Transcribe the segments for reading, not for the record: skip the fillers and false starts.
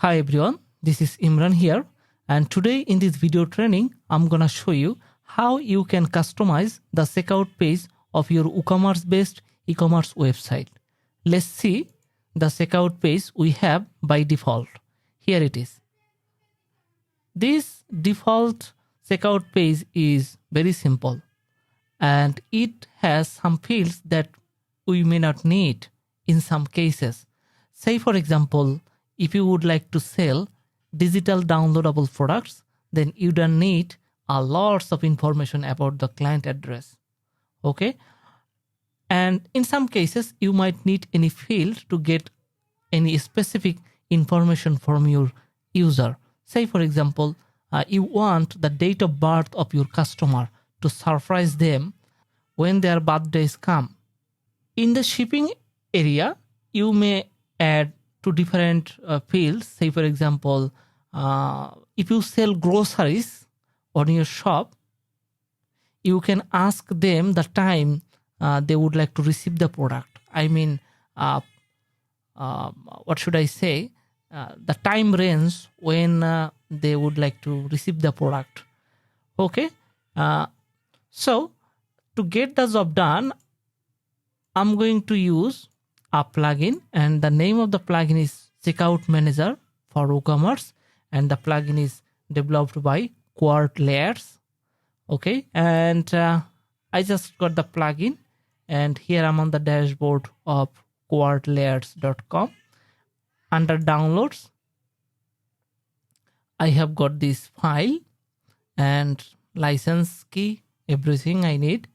Hi everyone, this is Imran here, and today in this video training I'm gonna show you how you can customize the checkout page of your WooCommerce based e-commerce website. Let's see the checkout page we have by default. Here it is. This default checkout page is very simple and it has some fields that we may not need in some cases. Say for example, if you would like to sell digital downloadable products, then you don't need a lots of information about the client address. Okay. And in some cases, you might need any field to get any specific information from your user. Say for example, you want the date of birth of your customer to surprise them when their birthdays come. In the shipping area, you may add two different fields. Say for example, if you sell groceries on your shop, you can ask them the time they would like to receive the product. I mean, what should I say? The time range when they would like to receive the product. Okay. So to get the job done, I'm going to use a plugin, and the name of the plugin is Checkout Manager for WooCommerce, and the plugin is developed by Quart Layers. Okay, and I just got the plugin, and here I'm on the dashboard of quartlayers.com. Under downloads, I have got this file and license key, everything I need.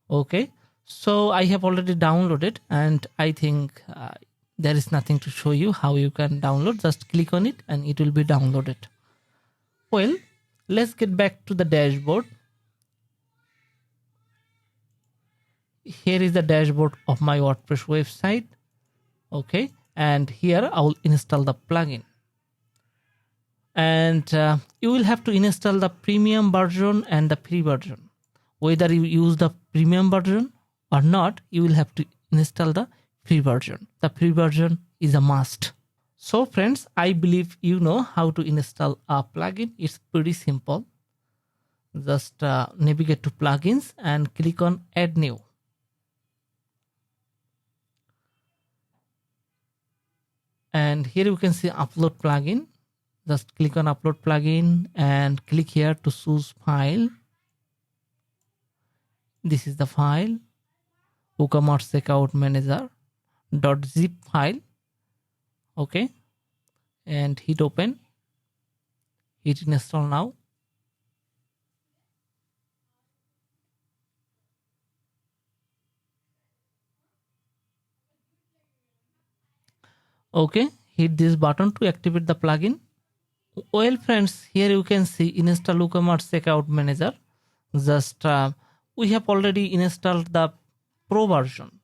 Okay, so I have already downloaded, and I think there is nothing to show you how you can download. Just click on it and it will be downloaded. Well, let's get back to the dashboard. Here is the dashboard of my WordPress website. Okay, and here I will install the plugin. And you will have to install the premium version and the free version. Whether you use the premium version or not, you will have to install the free version. The free version is a must. So friends, I believe you know how to install a plugin. It's pretty simple. Just navigate to plugins and click on add new. And here you can see upload plugin. Just click on upload plugin and click here to choose file. This is the file, WooCommerce Checkout Manager .zip file. Okay, and hit open. Hit install now. Okay, hit this button to activate the plugin. Well friends, here you can see install WooCommerce Checkout Manager. Just we have already installed the pro version.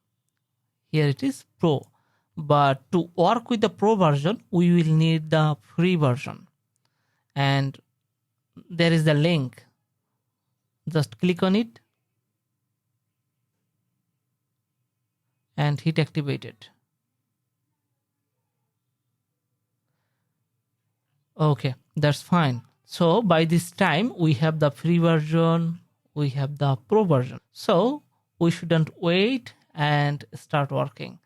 Here it is pro, but to work with the pro version we will need the free version, and there is the link. Just click on it and hit activated. Okay, that's fine. So by this time we have the free version, we have the pro version, so we shouldn't wait and start working.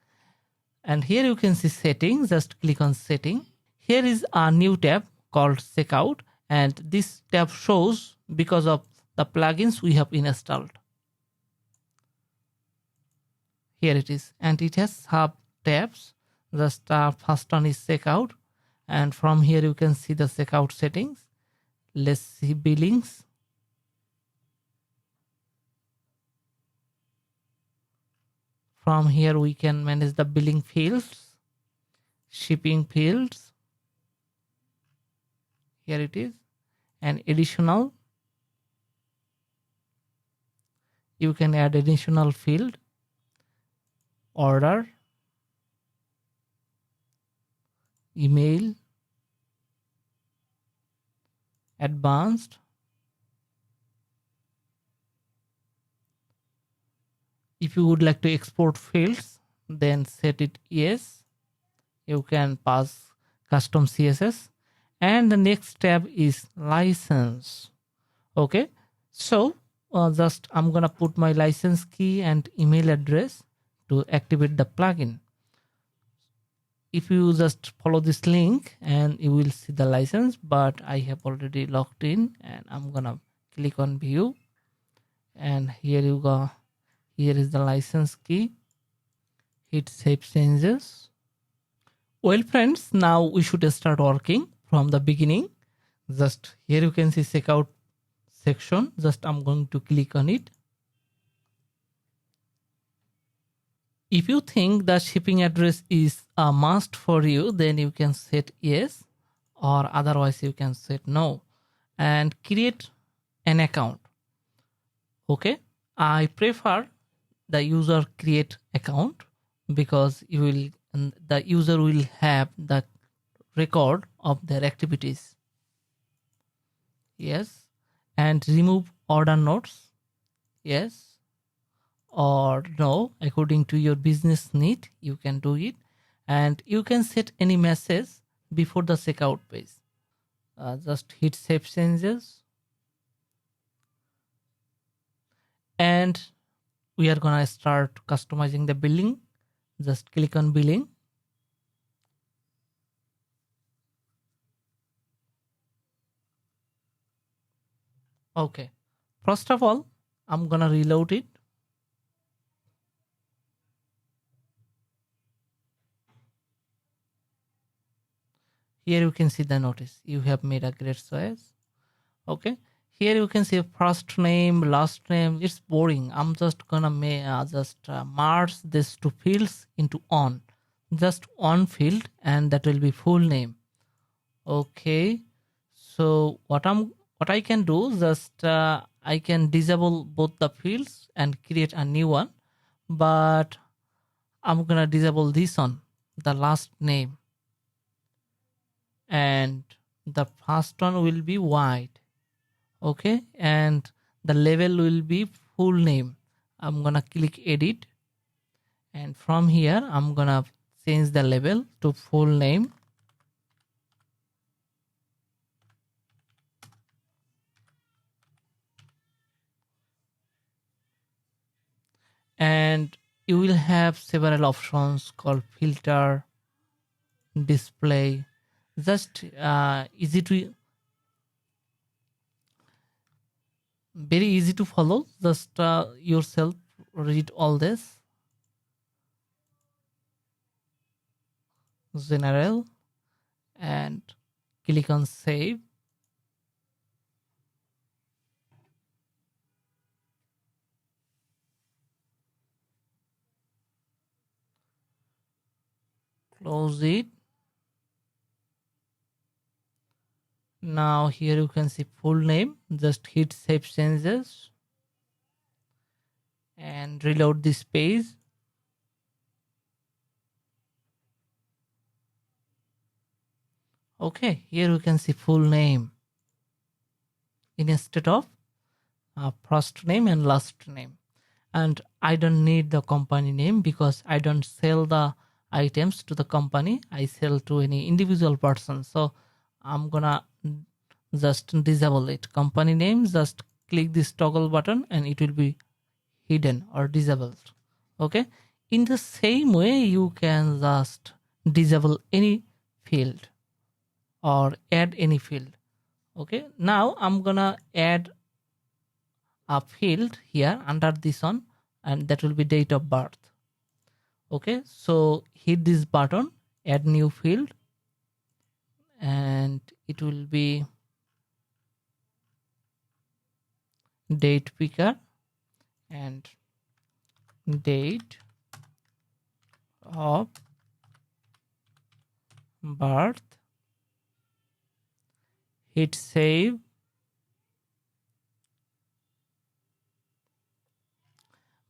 And here you can see settings. Just click on setting. Here is a new tab called checkout, and this tab shows because of the plugins we have installed. Here it is, and it has sub tabs. Just first one is checkout, and from here you can see the checkout settings. Let's see billings. From here we can manage the billing fields, shipping fields. Here it is, and additional. You can add additional field, order, email, advanced. If you would like to export fields, then set it yes. You can pass custom CSS, and the next tab is license. Okay, so just I'm gonna put my license key and email address to activate the plugin. If you just follow this link and you will see the license, but I have already logged in, and I'm gonna click on view, and here you go. Here is the license key. Hit save changes. Well friends, now we should start working from the beginning. Just here you can see checkout section. Just I'm going to click on it. If you think the shipping address is a must for you, then you can set yes, or otherwise you can set no, and create an account. Okay, I prefer the user create account because the user will have the record of their activities. Yes, and remove order notes. Yes, or no, according to your business need you can do it, and you can set any message before the checkout page. Just hit save changes, and we are gonna start customizing the billing. Just click on billing. Okay, first of all I'm gonna reload it. Here you can see the notice, you have made a great choice. Okay, here you can see first name, last name. It's boring. I'm just gonna merge these two fields into one, just one field, and that will be full name. Okay, so what I can do, just I can disable both the fields and create a new one, but I'm gonna disable this one, the last name, and the first one will be white. Okay, and the label will be full name. I'm gonna click edit, and from here I'm gonna change the label to full name. And you will have several options called filter, display. Just very easy to follow. Just yourself read all this. General, and click on save. Close it. Now here you can see full name. Just hit save changes and reload this page. Okay, here you can see full name instead of first name and last name. And I don't need the company name because I don't sell the items to the company. I sell to any individual person. So I'm gonna just disable it. Company name, just click this toggle button and it will be hidden or disabled. Okay, in the same way you can just disable any field or add any field. Okay, now I'm gonna add a field here under this one, and that will be date of birth. Okay, so hit this button, add new field, and it will be date picker and date of birth. Hit save.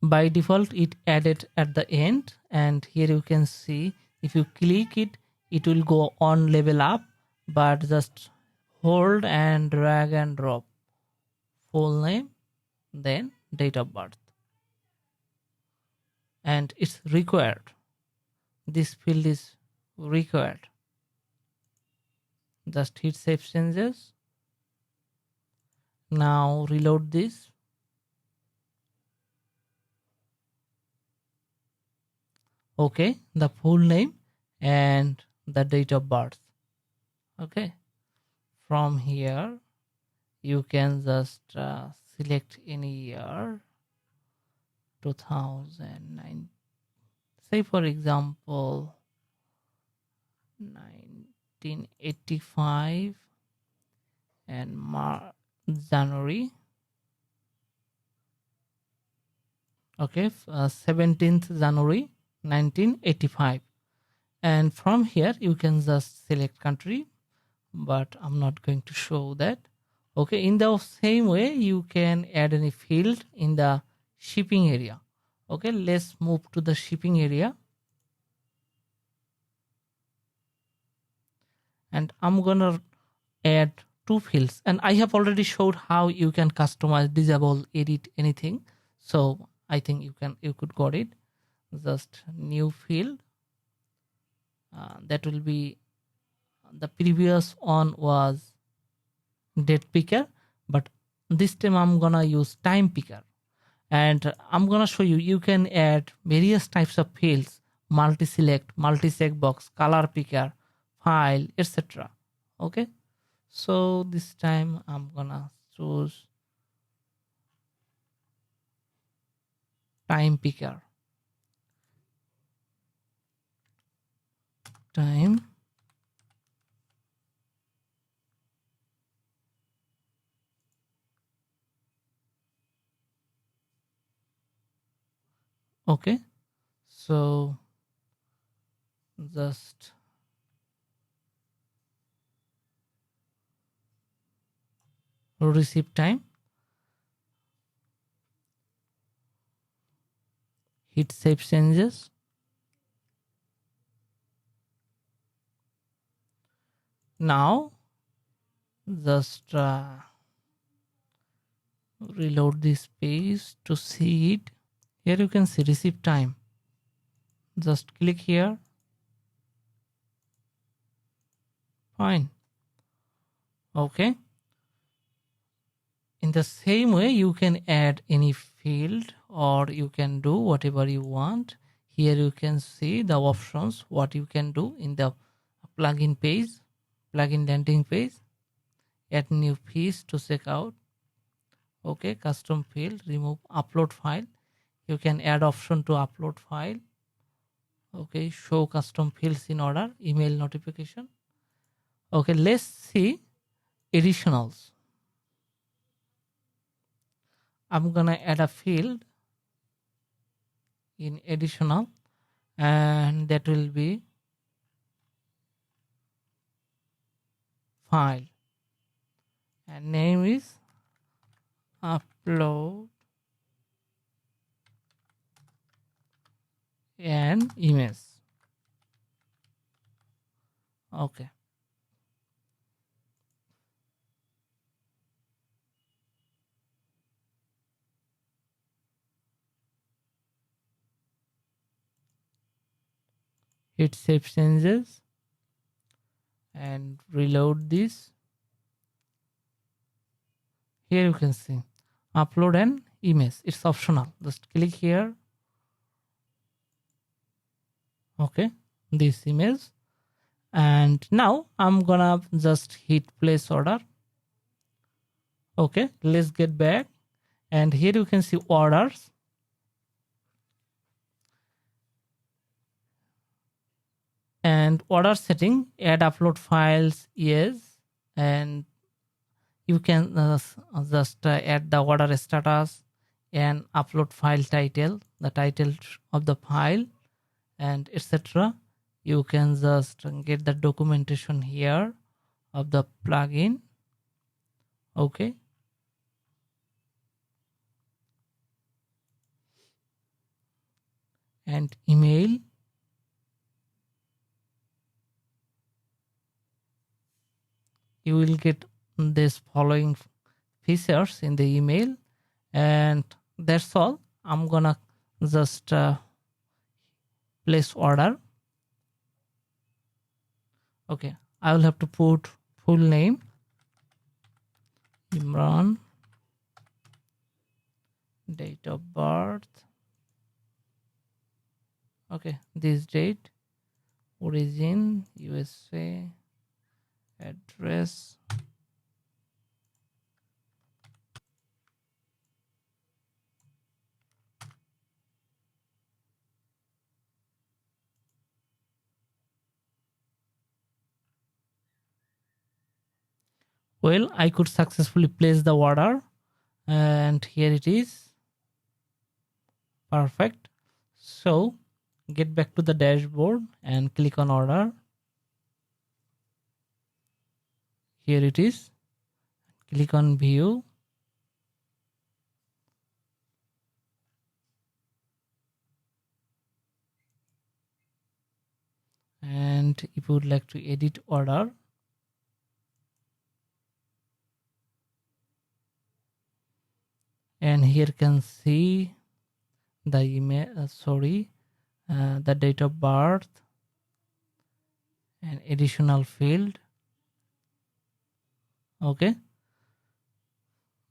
By default it added at the end, and here you can see if you click it, it will go on level up, but just hold and drag and drop full name, then date of birth, and it's required. This field is required. Just hit save changes. Now reload this. Okay, the full name and the date of birth. Okay, from here you can just select any year, 2009, say for example 1985, and January. Okay, 17th January 1985. And from here you can just select country, but I'm not going to show that. Okay, in the same way you can add any field in the shipping area. Okay, let's move to the shipping area, and I'm gonna add two fields, and I have already showed how you can customize, disable, edit anything, so I think you could got it. Just new field, that will be, the previous one was date picker, but this time I'm gonna use time picker, and I'm gonna show you can add various types of fields: multi-select, multi-checkbox, color picker, file, etc. Okay, so this time I'm gonna choose time picker. Time. Okay, so just receive time, hit save changes. Now just reload this page to see it. Here you can see receive time. Just click here. Fine. Okay, in the same way you can add any field, or you can do whatever you want. Here you can see the options what you can do in the plugin page, plugin landing page. Add new piece to check out. Okay, custom field, remove upload file. You can add option to upload file. Okay, show custom fields in order, email notification. Okay, let's see additionals. I'm gonna add a field in additional, and that will be file, and name is upload an image. Okay, hit save changes and reload this. Here you can see upload an image, it's optional. Just click here. Okay, this image, and now I'm gonna just hit place order. Okay, let's get back, and here you can see orders. And order setting, add upload files, yes, and you can just add the order status and upload file title, the title of the file, and etc. You can just get the documentation here of the plugin. Okay, and email. You will get this following features in the email, and that's all. I'm gonna just place order. Okay, I will have to put full name Imran, date of birth, okay, this date, origin USA, address, well, I could successfully place the order, and here it is. Perfect. So get back to the dashboard and click on order. Here it is. Click on view. And if you would like to edit order, and here you can see the email, the date of birth and additional field. Okay,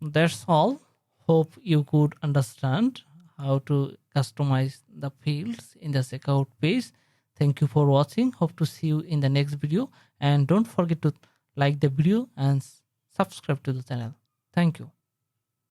that's all. Hope you could understand how to customize the fields in the checkout page. Thank you for watching. Hope to see you in the next video, and don't forget to like the video and subscribe to the channel. Thank you.